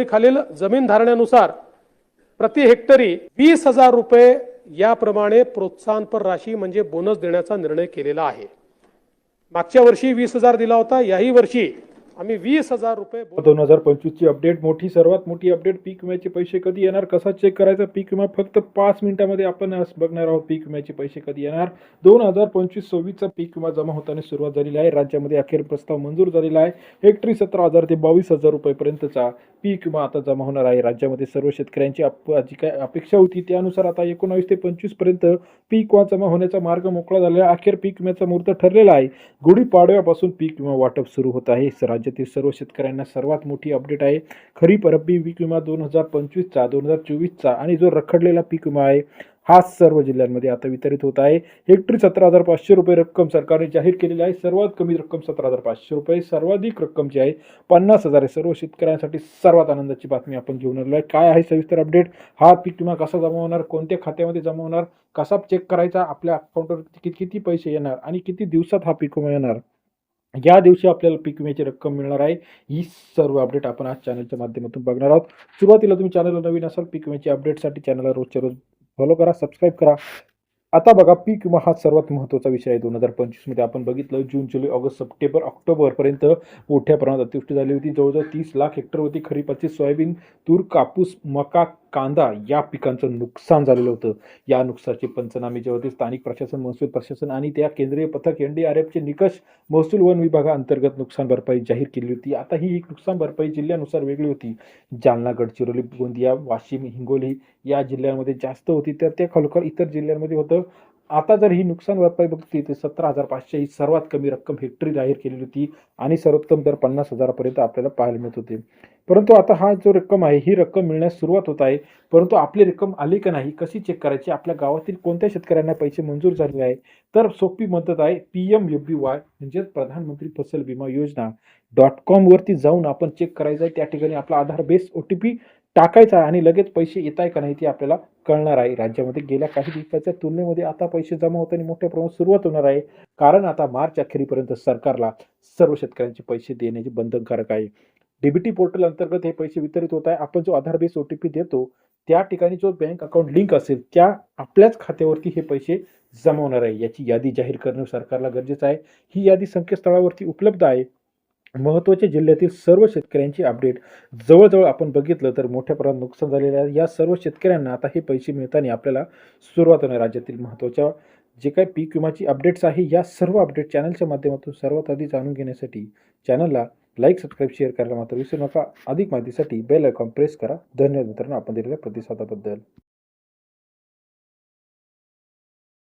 खालील जमीन धारण्यानुसार प्रति हेक्टरी 20,000 रुपये याप्रमाणे प्रोत्साहनपर राशी म्हणजे बोनस देण्याचा निर्णय केलेला आहे। मागच्या वर्षी 20,000 दिला होता, याही वर्षी आम्ही 20,000 रुपये 2025 ची अपडेट मोठी, सर्वात मोठी अपडेट, पीक विम्याचे पैसे कधी येणार, कसा चेक करायचा पीक विमा, फक्त 5 मिनिटांमध्ये आपण आज बघणार आहोत पीक विम्याचे पैसे कधी येणार। 2025-26 चा पीक विमा जमा होताना सुरुवात झालेली आहे। राज्यामध्ये अखेर प्रस्ताव मंजूर झालेला आहे। हेक्टरी 17,000 ते 22,000 रुपयेपर्यंतचा पीक विमा आता जमा होणार आहे। राज्यामध्ये सर्व शेतकऱ्यांची जी काय अपेक्षा होती त्यानुसार आता 19 ते 25 पर्यंत पीक विमा जमा होण्याचा मार्ग मोकळा झालेला आहे। अखेर पीक विम्याचा मुहूर्त ठरलेला आहे। गुढीपाडव्यापासून पीक विमा वाटप सुरू होत आहे। राज्यातील सर्व शेतकऱ्यांना सर्वात मोठी अपडेट आहे। खरीप रब्बी पीक विमा 2025 चा 2024 चा आणि जो रखडलेला पीक विमा आहे हा सर्व जिल्ह्यांमध्ये आता वितरित होत आहे। हेक्टरी 17,500 रुपये रक्कम सरकारने जाहीर केलेली आहे। सर्वात कमी रक्कम 17,500 रुपये, सर्वाधिक रक्कम जी आहे 50,000 आहे। सर्व शेतकऱ्यांसाठी सर्वात आनंदाची बातमी आपण घेऊन आलेलो आहे। काय आहे सविस्तर अपडेट, हा पीक विमा कसा जमा होणार, कोणत्या खात्यामध्ये जमा होणार, कसा चेक करायचा, आपल्या अकाउंटवर किती पैसे येणार आणि किती दिवसात हा पीक विमा येणार, या दिवशी आपल्याला पीक विम्याची रक्कम मिळणार आहे, ही सर्व अपडेट आपण आज चॅनलच्या माध्यमातून बघणार आहोत। सुरुवातीला तुम्ही चॅनलला नवीन असाल, पीक विम्याची अपडेटसाठी चॅनलला रोजच्या रोज फॉलो करा, सबस्क्राईब करा। आता बघा, पीक विमा हा सर्वात महत्त्वाचा विषय आहे। 2025 मध्ये आपण बघितलं, जून, जुलै, ऑगस्ट, सप्टेंबर, ऑक्टोबर पर्यंत मोठ्या प्रमाणात अतिवृष्टी झाली होती। जवळजवळ 30 लाख हेक्टर होती खरीपाची। सोयाबीन, तूर, कापूस, मका, कांदा या पिकांचं नुकसान झालेलं होतं। या नुकसानाचे पंचनामे जे होते स्थानिक प्रशासन, महसूल प्रशासन आणि त्या केंद्रीय पथक NDRFचे निकष महसूल वन विभागाअंतर्गत नुकसान भरपाई जाहीर केली होती। आता ही नुकसान भरपाई जिल्ह्यानुसार वेगळी होती। जालना, गडचिरोली, गोंदिया, वाशिम, हिंगोली या जिल्ह्यांमध्ये जास्त होती, तर त्या खालोखाल इतर जिल्ह्यांमध्ये होतं। आता जर ही नुकसान भरपाई बघते तर 17,500 ही सर्वात कमी रक्कम हेक्टरी जाहीर केलेली होती आणि सर्वोत्तम दर 50,000 पर्यंत आपल्याला पाहायला मिळत होते। परंतु आता हा जो रक्कम आहे ही रक्कम मिळण्यास सुरुवात होत आहे। परंतु आपली रक्कम आली का नाही, कशी चेक करायची, आपल्या गावातील कोणत्या शेतकऱ्यांना पैसे मंजूर झाले आहे, तर सोपी पद्धत आहे। PMFBY म्हणजेच प्रधानमंत्री फसल विमा योजना .com वरती जाऊन आपण चेक करायचं आहे। त्या ठिकाणी आपला आधार बेस OTP टाकायचा आहे आणि लगेच पैसे येत आहे का नाही ते आपल्याला कळणार आहे। राज्यामध्ये गेल्या काही दिवसाच्या तुलनेमध्ये आता पैसे जमा होताना मोठ्या प्रमाणात सुरुवात होणार आहे, कारण आता मार्च अखेरीपर्यंत सरकारला सर्व शेतकऱ्यांचे पैसे देण्याचे बंधनकारक आहे। DBT पोर्टल अंतर्गत हे पैसे वितरित होत आहे। आपण जो आधार बेस OTP देतो त्या ठिकाणी जो बँक अकाउंट लिंक असेल त्या आपल्याच खात्यावरती हे पैसे जमा होणार आहे। याची यादी जाहीर करणं सरकारला गरजेचं आहे। ही यादी संकेतस्थळावरती उपलब्ध आहे। महत्त्वाच्या जिल्ह्यातील सर्व शेतकऱ्यांची अपडेट जवळजवळ आपण बघितलं तर मोठ्या प्रमाणात नुकसान झालेलं आहे। या सर्व शेतकऱ्यांना आता हे पैसे मिळताना आपल्याला सुरुवात होणार। राज्यातील महत्त्वाच्या जे काही पीक विमाची अपडेट्स आहे या सर्व अपडेट चॅनलच्या माध्यमातून सर्वात आधी जाणून घेण्यासाठी चॅनलला लाईक, सबस्क्राईब, शेअर करायला मात्र विसरू नका। अधिक माहितीसाठी बेल आयकॉन प्रेस करा। धन्यवाद मित्रांनो, आपण दिलेल्या प्रतिसादाबद्दल।